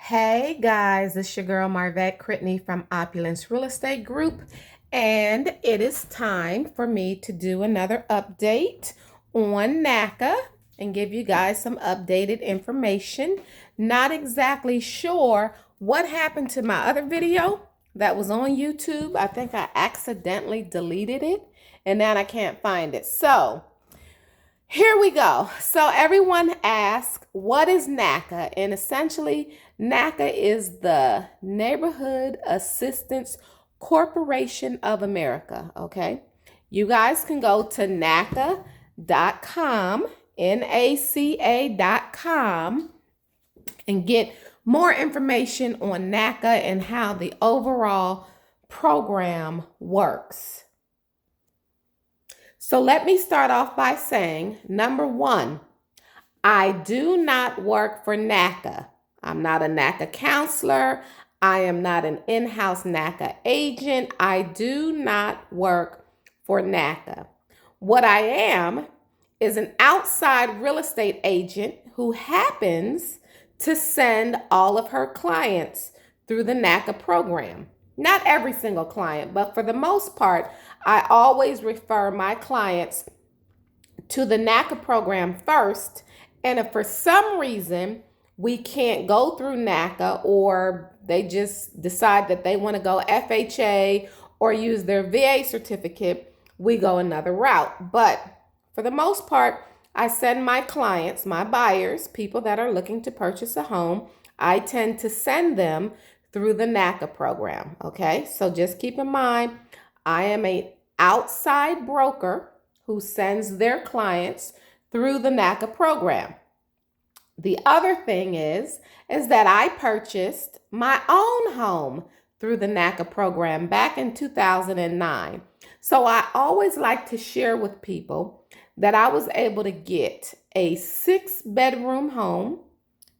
Hey guys, it's your girl Marvette Critney from Opulence Real Estate Group, and it is time for me to do another update on NACA and give you guys some updated information. Not exactly sure what happened to my other video that was on YouTube. I think I accidentally deleted it and now I can't find it. So here we go. So everyone asks, what is NACA? And essentially, NACA is the Neighborhood Assistance Corporation of America, okay? You guys can go to NACA.com, NACA.com, and get more information on NACA and how the overall program works. So let me start off by saying, number one, I do not work for NACA. I'm not a NACA counselor. I am not an in-house NACA agent. I do not work for NACA. What I am is an outside real estate agent who happens to send all of her clients through the NACA program. Not every single client, but for the most part, I always refer my clients to the NACA program first. And if for some reason we can't go through NACA, or they just decide that they want to go FHA or use their VA certificate, we go another route. But for the most part, I send my clients, my buyers, people that are looking to purchase a home, I tend to send them through the NACA program, okay? So just keep in mind, I am an outside broker who sends their clients through the NACA program. The other thing is that I purchased my own home through the NACA program back in 2009. So I always like to share with people that I was able to get a 6-bedroom home,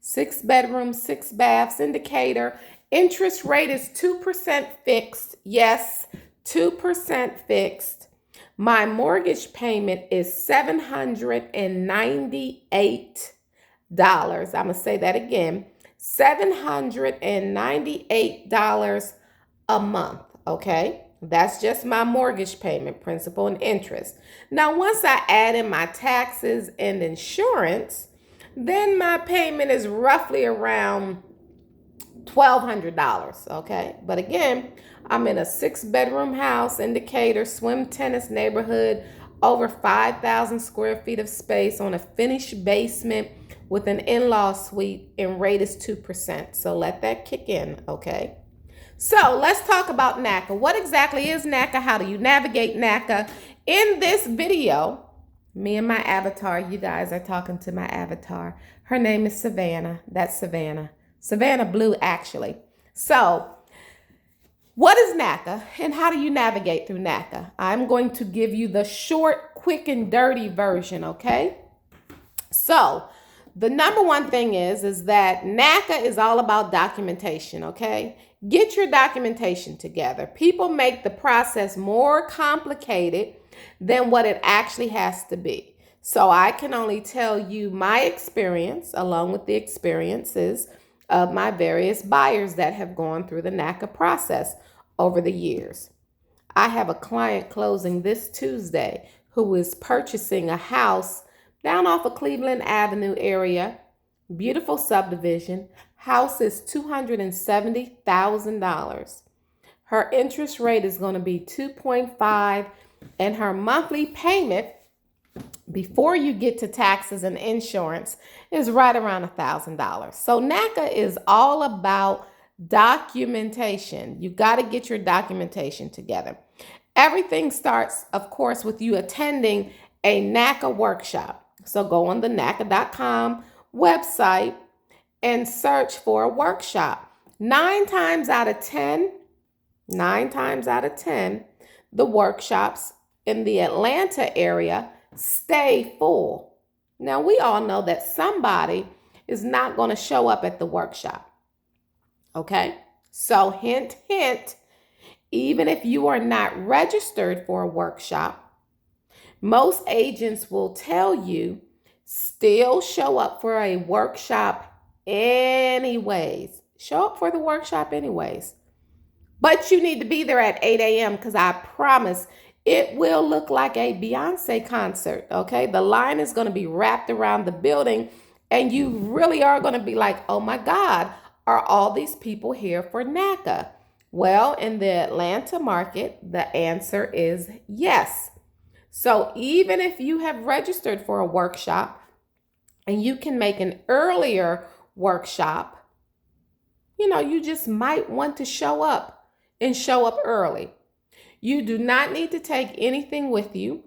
6 bedrooms, 6 baths, indicator. Interest rate is 2% fixed. Yes, 2% fixed. My mortgage payment is $798. I'm going to say that again, $798 a month, okay? That's just my mortgage payment, principal and interest. Now, once I add in my taxes and insurance, then my payment is roughly around $1,200, okay? But again, I'm in a 6-bedroom house, indicator, swim tennis neighborhood, over 5,000 square feet of space on a finished basement with an in-law suite, and rate is 2%. So let that kick in, okay? So let's talk about NACA. What exactly is NACA? How do you navigate NACA? In this video, me and my avatar, you guys are talking to my avatar. Her name is Savannah. That's Savannah. Savannah Blue, actually. So what is NACA and how do you navigate through NACA? I'm going to give you the short, quick, and dirty version, okay? So the number one thing is that NACA is all about documentation, okay? Get your documentation together. People make the process more complicated than what it actually has to be. So I can only tell you my experience along with the experiences of my various buyers that have gone through the NACA process over the years. I have a client closing this Tuesday who is purchasing a house down off of Cleveland Avenue area, beautiful subdivision. House is $270,000. Her interest rate is going to be 2.5, and her monthly payment before you get to taxes and insurance is right around $1,000. So NACA is all about documentation. You got to get your documentation together. Everything starts, of course, with you attending a NACA workshop. So go on the NACA.com website and search for a workshop. 9 times out of 10, the workshops in the Atlanta area stay full. Now, we all know that somebody is not going to show up at the workshop. Okay? So hint, hint, even if you are not registered for a workshop, most agents will tell you still show up for a workshop anyways. show up for the workshop anyways. But you need to be there at 8 a.m. because I promise it will look like a Beyonce concert, okay? The line is going to be wrapped around the building, and you really are going to be like, oh my God, are all these people here for NACA? Well, in the Atlanta market, the answer is yes. So even if you have registered for a workshop and you can make an earlier workshop, you just might want to show up and show up early. You do not need to take anything with you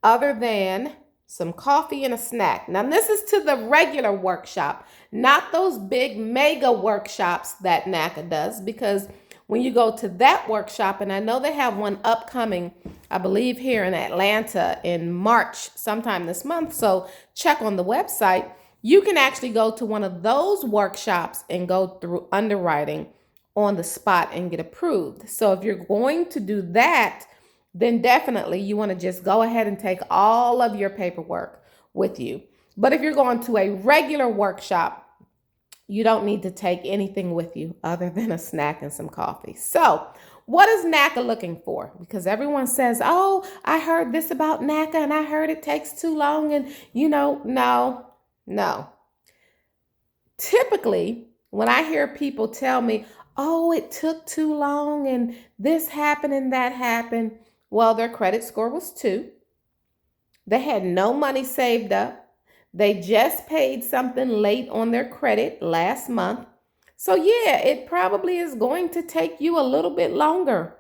other than some coffee and a snack. Now, this is to the regular workshop, not those big mega workshops that NACA does, because when you go to that workshop, and I know they have one upcoming, I believe here in Atlanta in March, sometime this month, so check on the website. You can actually go to one of those workshops and go through underwriting on the spot and get approved. So if you're going to do that, then definitely you want to just go ahead and take all of your paperwork with you. But if you're going to a regular workshop, you don't need to take anything with you other than a snack and some coffee. So what is NACA looking for? Because everyone says, oh, I heard this about NACA and I heard it takes too long. And no. Typically, when I hear people tell me, oh, it took too long and this happened and that happened, well, their credit score was 2. They had no money saved up. They just paid something late on their credit last month. So yeah, it probably is going to take you a little bit longer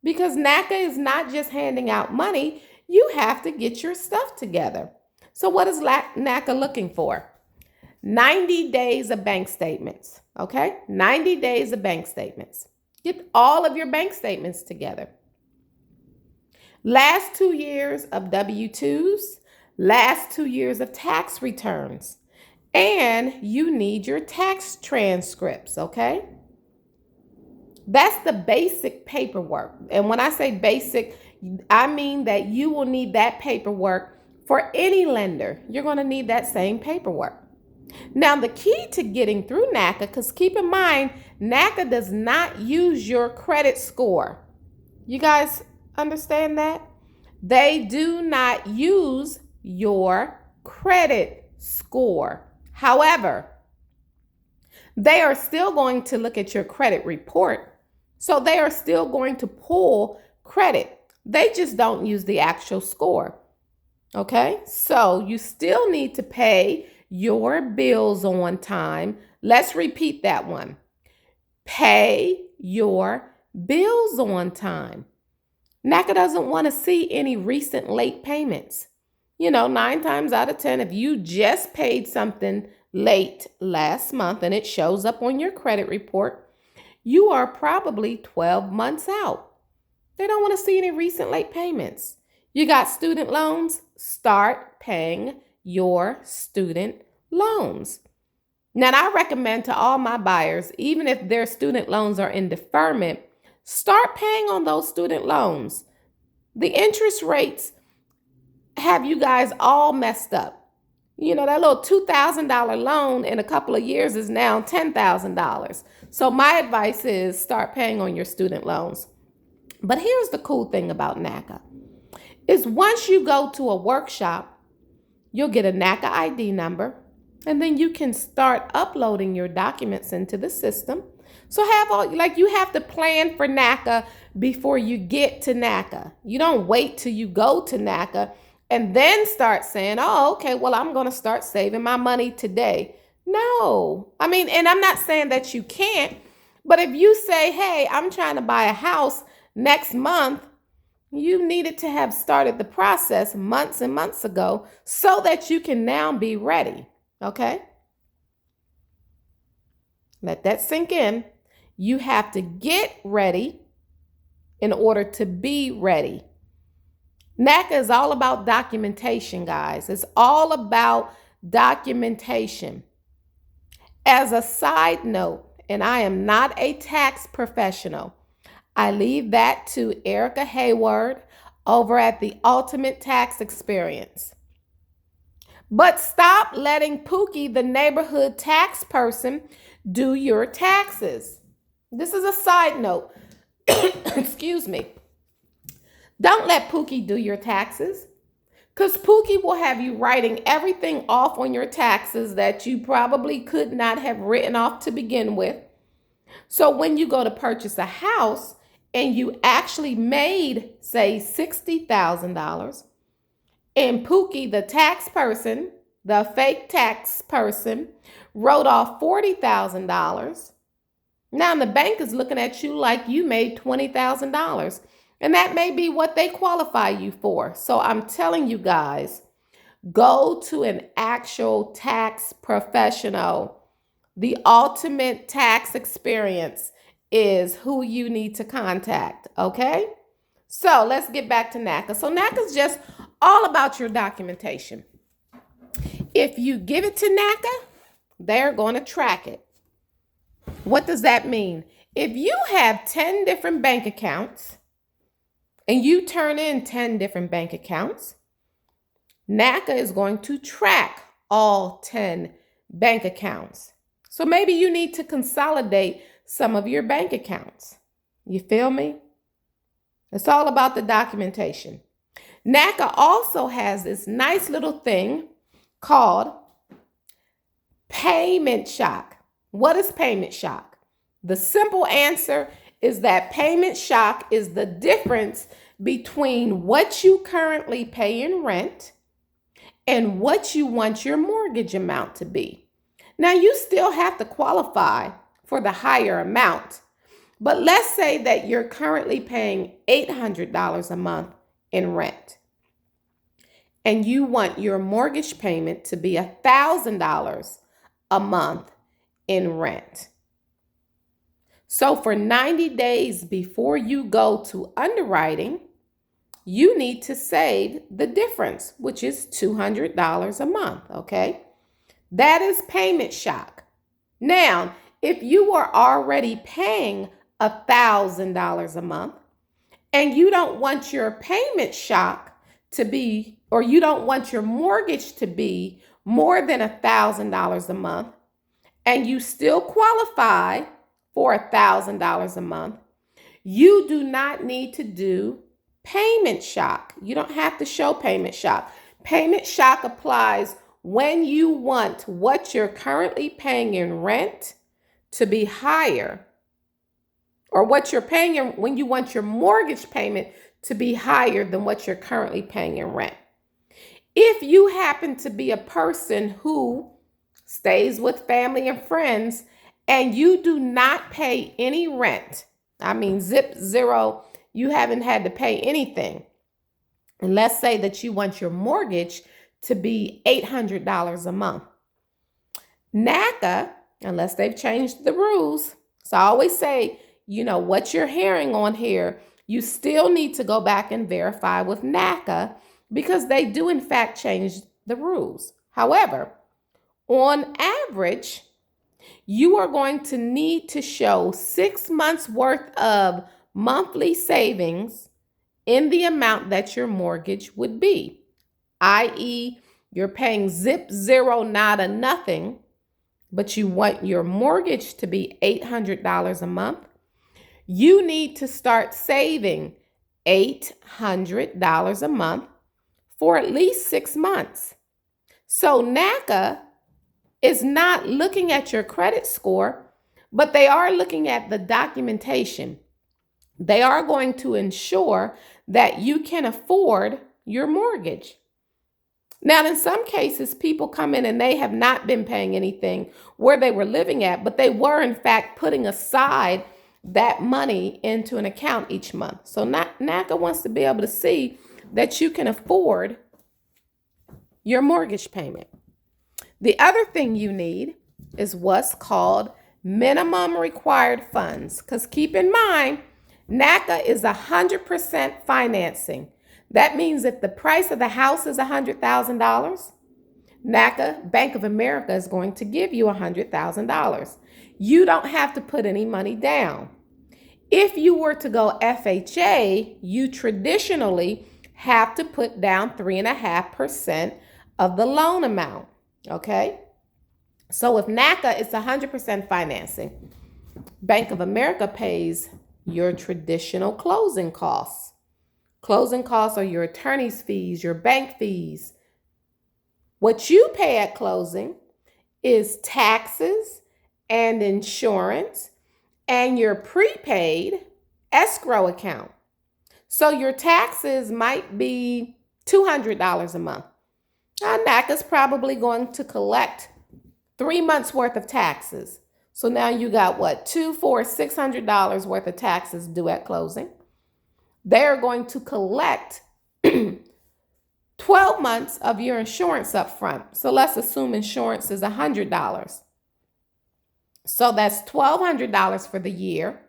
because NACA is not just handing out money. You have to get your stuff together. So what is NACA looking for? 90 days of bank statements, okay? 90 days of bank statements. Get all of your bank statements together. Last 2 years of W-2s, last 2 years of tax returns, and you need your tax transcripts, okay? That's the basic paperwork. And when I say basic, I mean that you will need that paperwork for any lender. You're going to need that same paperwork. Now, the key to getting through NACA, because keep in mind, NACA does not use your credit score. You guys understand that? They do not use your credit score. However, they are still going to look at your credit report. So they are still going to pull credit. They just don't use the actual score. Okay? So you still need to pay your bills on time. Let's repeat that one. Pay your bills on time. NACA doesn't want to see any recent late payments. 9 times out of 10, if you just paid something late last month and it shows up on your credit report, you are probably 12 months out. They don't want to see any recent late payments. You got student loans? Start paying your student loans. Now, I recommend to all my buyers, even if their student loans are in deferment, start paying on those student loans. The interest rates have you guys all messed up. That little $2,000 loan in a couple of years is now $10,000. So my advice is start paying on your student loans. But here's the cool thing about NACA is once you go to a workshop, you'll get a NACA ID number, and then you can start uploading your documents into the system. So you have to plan for NACA before you get to NACA. You don't wait till you go to NACA and then start saying, oh, okay, well, I'm going to start saving my money today. No. And I'm not saying that you can't, but if you say, hey, I'm trying to buy a house next month, you needed to have started the process months and months ago so that you can now be ready. Okay? Let that sink in. You have to get ready in order to be ready. NACA is all about documentation, guys. It's all about documentation. As a side note, and I am not a tax professional, I leave that to Erica Hayward over at the Ultimate Tax Experience. But stop letting Pookie, the neighborhood tax person, Do your taxes. This is a side note. Excuse me. Don't let Pookie do your taxes, because Pookie will have you writing everything off on your taxes that you probably could not have written off to begin with. So when you go to purchase a house and you actually made, say, $60,000, and Pookie, the tax person, the fake tax person, wrote off $40,000, now the bank is looking at you like you made $20,000. And that may be what they qualify you for. So I'm telling you guys, go to an actual tax professional. The ultimate tax experience is who you need to contact, okay? So let's get back to NACA. So NACA is just all about your documentation. If you give it to NACA, they're going to track it. What does that mean? If you have 10 different bank accounts and you turn in 10 different bank accounts, NACA is going to track all 10 bank accounts. So maybe you need to consolidate some of your bank accounts. You feel me? It's all about the documentation. NACA also has this nice little thing called payment shock. What is payment shock? The simple answer is that payment shock is the difference between what you currently pay in rent and what you want your mortgage amount to be. Now, you still have to qualify for the higher amount, but let's say that you're currently paying $800 a month in rent, and you want your mortgage payment to be $1,000 a month in rent. So for 90 days before you go to underwriting, you need to save the difference, which is $200 a month, okay? That is payment shock. Now, if you are already paying $1,000 a month and you don't want your payment shock to be, or you don't want your mortgage to be more than $1,000 a month, and you still qualify for $1,000 a month, you do not need to do payment shock. You don't have to show payment shock. Payment shock applies when you want what you're currently paying in rent to be higher, or what you're paying in, when you want your mortgage payment to be higher than what you're currently paying in rent. If you happen to be a person who stays with family and friends and you do not pay any rent, I mean zip zero, you haven't had to pay anything, and let's say that you want your mortgage to be $800 a month, NACA, unless they've changed the rules, so I always say, you know, what you're hearing on here, you still need to go back and verify with NACA, because they do in fact change the rules. However, on average, you are going to need to show 6 months worth of monthly savings in the amount that your mortgage would be, i.e., you're paying zip zero, nada, nothing, but you want your mortgage to be $800 a month. You need to start saving $800 a month for at least 6 months. So NACA is not looking at your credit score, but they are looking at the documentation. They are going to ensure that you can afford your mortgage. Now, in some cases, people come in and they have not been paying anything where they were living at, but they were in fact putting aside that money into an account each month. So NACA wants to be able to see that you can afford your mortgage payment. The other thing you need is what's called minimum required funds, because keep in mind, NACA is 100% financing. That means if the price of the house is $100,000, NACA, Bank of America, is going to give you $100,000. You don't have to put any money down. If you were to go FHA, you traditionally have to put down 3.5% of the loan amount, okay? So with NACA, it's 100% financing. Bank of America pays your traditional closing costs. Closing costs are your attorney's fees, your bank fees. What you pay at closing is taxes and insurance and your prepaid escrow account. So your taxes might be $200 a month. Now, NACA's probably going to collect 3 months worth of taxes. So now you got what? $600 worth of taxes due at closing. They're going to collect 12 months of your insurance up front. So let's assume insurance is $100. So that's $1,200 for the year.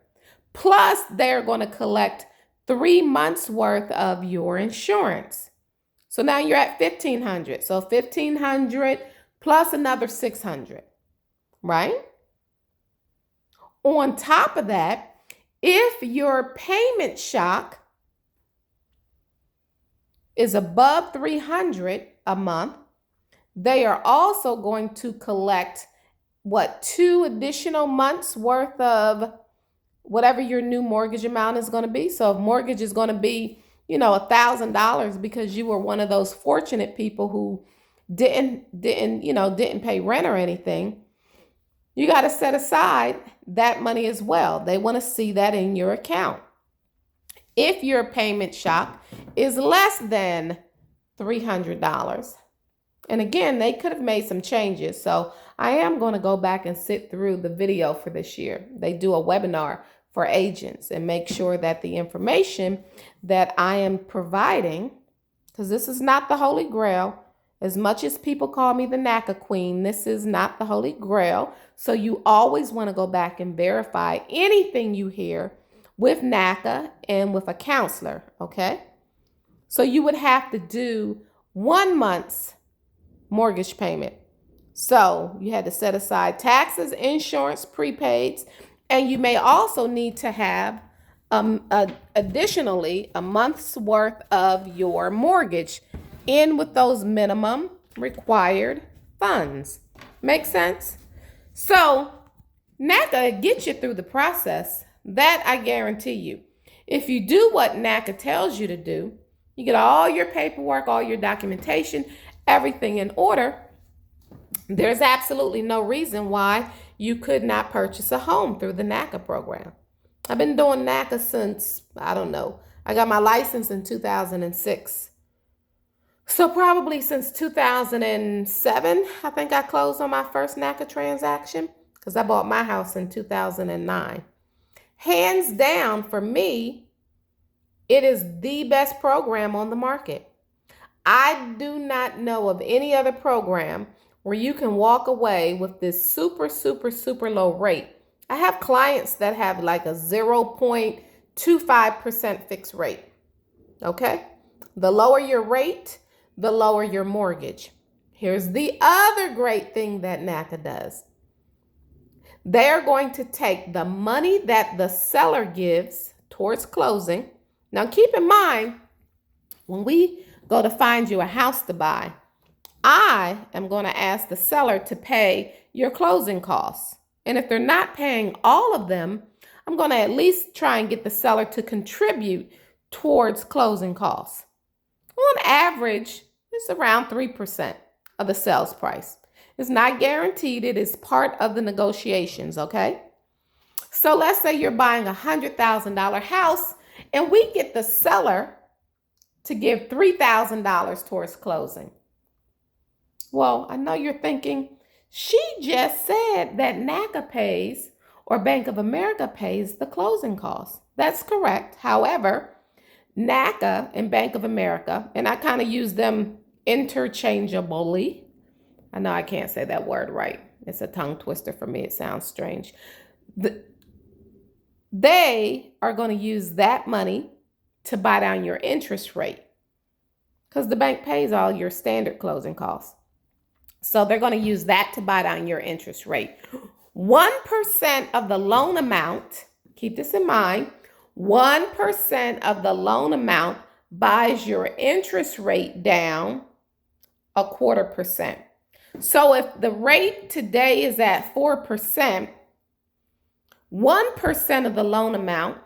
Plus, they're going to collect 3 months worth of your insurance. So now you're at $1,500. So $1,500 plus another $600, right? On top of that, if your payment shock is above $300 a month, they are also going to collect 2 additional months worth of whatever your new mortgage amount is going to be. So if mortgage is going to be, $1,000 because you were one of those fortunate people who didn't pay rent or anything, you got to set aside that money as well. They want to see that in your account. If your payment shock is less than $300, and again, they could have made some changes. So I am going to go back and sit through the video for this year. They do a webinar for agents and make sure that the information that I am providing, because this is not the Holy Grail. As much as people call me the NACA queen, this is not the Holy Grail. So you always want to go back and verify anything you hear with NACA and with a counselor, okay? So you would have to do 1 month's mortgage payment. So you had to set aside taxes, insurance, prepaids, and you may also need to have additionally a month's worth of your mortgage in with those minimum required funds. Make sense? So NACA gets you through the process. That I guarantee you. If you do what NACA tells you to do, you get all your paperwork, all your documentation, everything in order, there's absolutely no reason why you could not purchase a home through the NACA program. I've been doing NACA since, I got my license in 2006. So probably since 2007, I think I closed on my first NACA transaction because I bought my house in 2009. Hands down, for me, it is the best program on the market. I do not know of any other program where you can walk away with this super, super, super low rate. I have clients that have like a 0.25% fixed rate. Okay? The lower your rate, the lower your mortgage. Here's the other great thing that NACA does. They're going to take the money that the seller gives towards closing. Now, keep in mind, when we go to find you a house to buy, I am going to ask the seller to pay your closing costs. And if they're not paying all of them, I'm going to at least try and get the seller to contribute towards closing costs. On average, it's around 3% of the sales price. It's not guaranteed. It is part of the negotiations, okay? So let's say you're buying a $100,000 house and we get the seller to give $3,000 towards closing. Well, I know you're thinking, she just said that NACA pays or Bank of America pays the closing costs. That's correct. However, NACA and Bank of America, and I kind of use them interchangeably. I know I can't say that word right. It's a tongue twister for me. It sounds strange. They are going to use that money to buy down your interest rate because the bank pays all your standard closing costs. So they're going to use that to buy down your interest rate. 1% of the loan amount, keep this in mind, 1% of the loan amount buys your interest rate down 0.25%. So if the rate today is at 4%, 1% of the loan amount,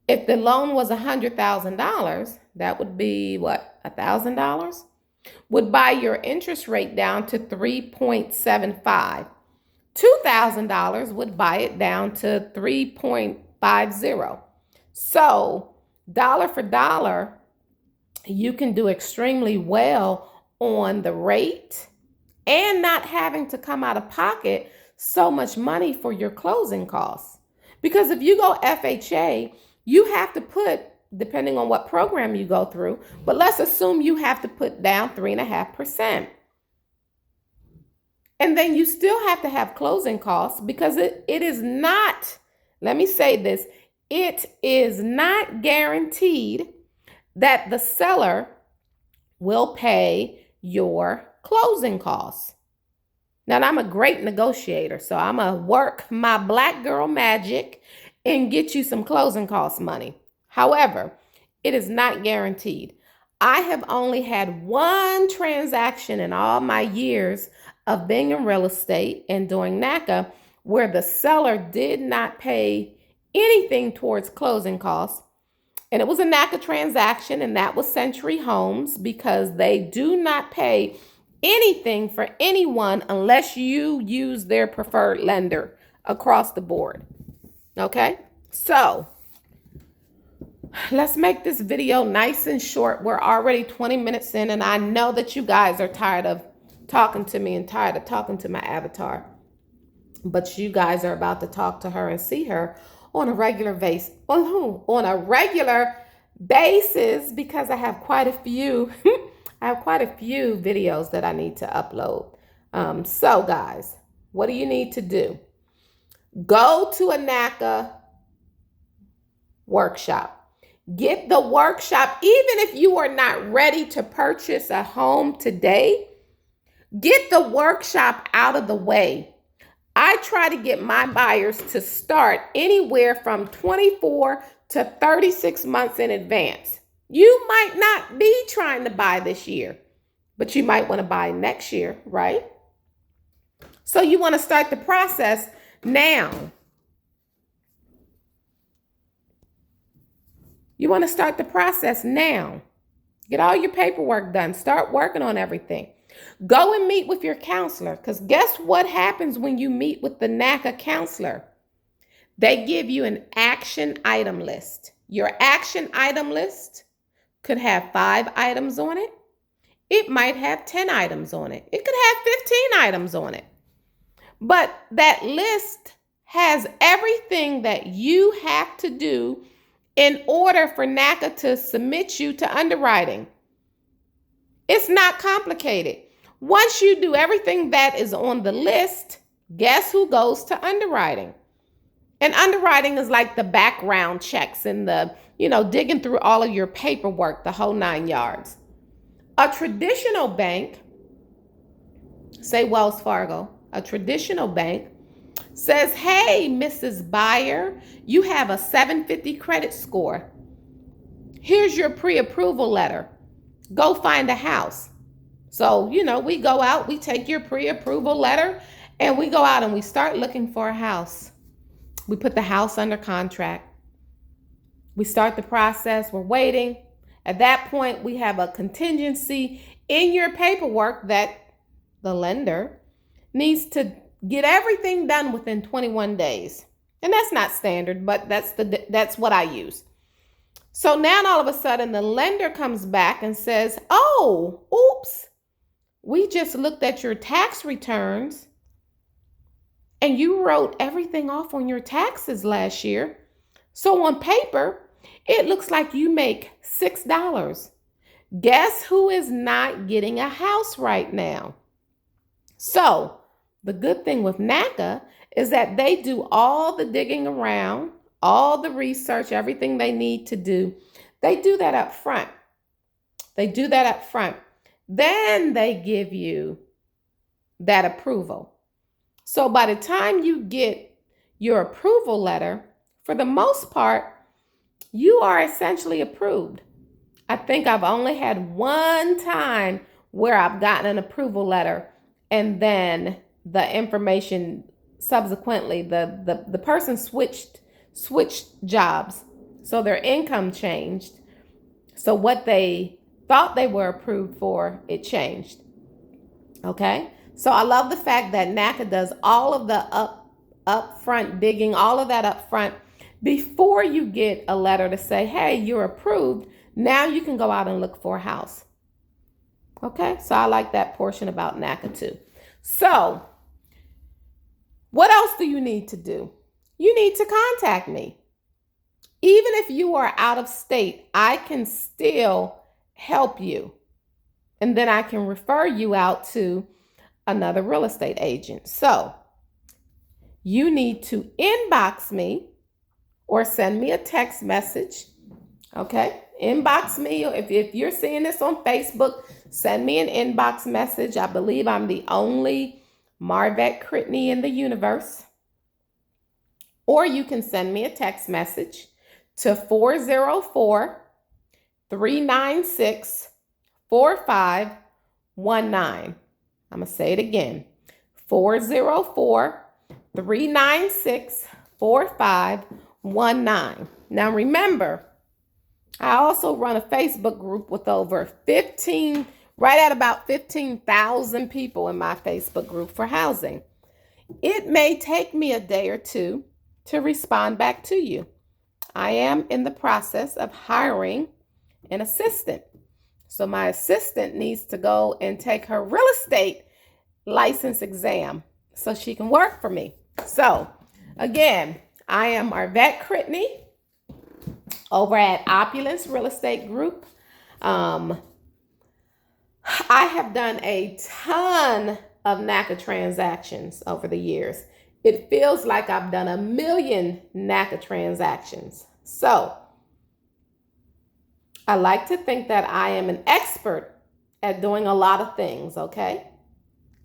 if the loan was $100,000, that would be what, $1,000? Would buy your interest rate down to 3.75. $2,000 would buy it down to 3.50. So, dollar for dollar, you can do extremely well on the rate and not having to come out of pocket so much money for your closing costs. Because if you go FHA, you have to put, depending on what program you go through, but let's assume you have to put down 3.5%. And then you still have to have closing costs because it is not, let me say this, it is not guaranteed that the seller will pay your closing costs. Now, I'm a great negotiator, so I'm going to work my black girl magic and get you some closing cost money. However, it is not guaranteed. I have only had one transaction in all my years of being in real estate and doing NACA where the seller did not pay anything towards closing costs. And it was a NACA transaction, and that was Century Homes, because they do not pay anything for anyone unless you use their preferred lender across the board. Okay? So, let's make this video nice and short. We're already 20 minutes in, and I know that you guys are tired of talking to me and tired of talking to my avatar. But you guys are about to talk to her and see her on a regular basis. On a regular basis, because I have quite a few. I have quite a few videos that I need to upload. So guys, what do you need to do? Go to a NACA workshop. Get the workshop. Even if you are not ready to purchase a home today, get the workshop out of the way. I try to get my buyers to start anywhere from 24 to 36 months in advance. You might not be trying to buy this year, but you might want to buy next year, right? So you want to start the process now. You want to start the process now. Get all your paperwork done. Start working on everything. Go and meet with your counselor, because guess what happens when you meet with the NACA counselor? They give you an action item list. Your action item list could have 5 items on it. It might have 10 items on it. It could have 15 items on it. But that list has everything that you have to do in order for NACA to submit you to underwriting. It's not complicated. Once you do everything that is on the list, guess who goes to underwriting? And underwriting is like the background checks and the, digging through all of your paperwork, the whole 9 yards. A traditional bank, say Wells Fargo, a traditional bank says, hey, Mrs. Buyer, you have a 750 credit score. Here's your pre-approval letter. Go find a house. So, we go out, we take your pre-approval letter, and we go out and we start looking for a house. We put the house under contract. We start the process. We're waiting. At that point, we have a contingency in your paperwork that the lender needs to get everything done within 21 days. And that's not standard, but that's what I use. So now all of a sudden the lender comes back and says, oh, oops, we just looked at your tax returns and you wrote everything off on your taxes last year. So on paper, it looks like you make $6. Guess who is not getting a house right now? So the good thing with NACA is that they do all the digging around, all the research, everything they need to do. They do that up front. Then they give you that approval. So by the time you get your approval letter, for the most part, you are essentially approved. I think I've only had one time where I've gotten an approval letter and then the information subsequently, the person switched jobs. So their income changed. So what they thought they were approved for, it changed. Okay? So I love the fact that NACA does all of the upfront digging, all of that upfront before you get a letter to say, hey, you're approved. Now you can go out and look for a house. Okay? So I like that portion about NACA too. So what else do you need to do? You need to contact me. Even if you are out of state, I can still help you. And then I can refer you out to another real estate agent. So you need to inbox me or send me a text message. Okay? Inbox me. If you're seeing this on Facebook, send me an inbox message. I believe I'm the only Marvette Critney in the universe. Or you can send me a text message to 404-396-4519. I'm going to say it again. 404-396-4519. Now remember, I also run a Facebook group with over right at about 15,000 people in my Facebook group for housing. It may take me a day or two to respond back to you. I am in the process of hiring an assistant. So my assistant needs to go and take her real estate license exam so she can work for me. So again, I am Marvette Critney over at Opulence Real Estate Group. I have done a ton of NACA transactions over the years. It feels like I've done 1 million NACA transactions. So I like to think that I am an expert at doing a lot of things, okay?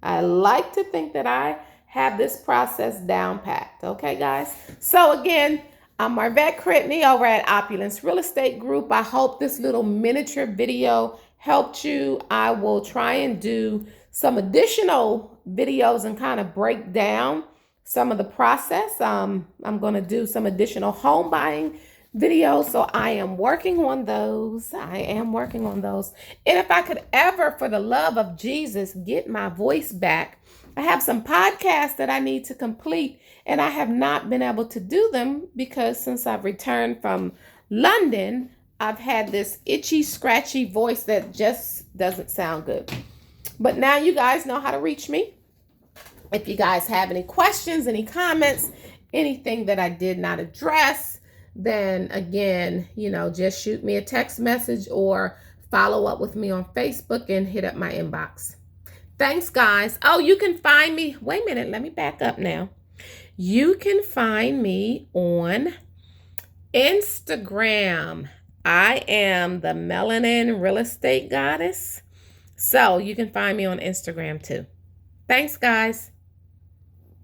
I like to think that I have this process down packed, okay, guys? So again, I'm Marvette Critney over at Opulence Real Estate Group. I hope this little miniature video helped you. I will try and do some additional videos and kind of break down some of the process. I'm going to do some additional home buying videos. So I am working on those. And if I could ever, for the love of Jesus, get my voice back, I have some podcasts that I need to complete, and I have not been able to do them because since I've returned from London, I've had this itchy, scratchy voice that just doesn't sound good. But now you guys know how to reach me. If you guys have any questions, any comments, anything that I did not address, then again, just shoot me a text message or follow up with me on Facebook and hit up my inbox. Thanks, guys. Oh, you can find me. Wait a minute. Let me back up now. You can find me on Instagram. I am the Melanin Real Estate Goddess. So you can find me on Instagram too. Thanks, guys.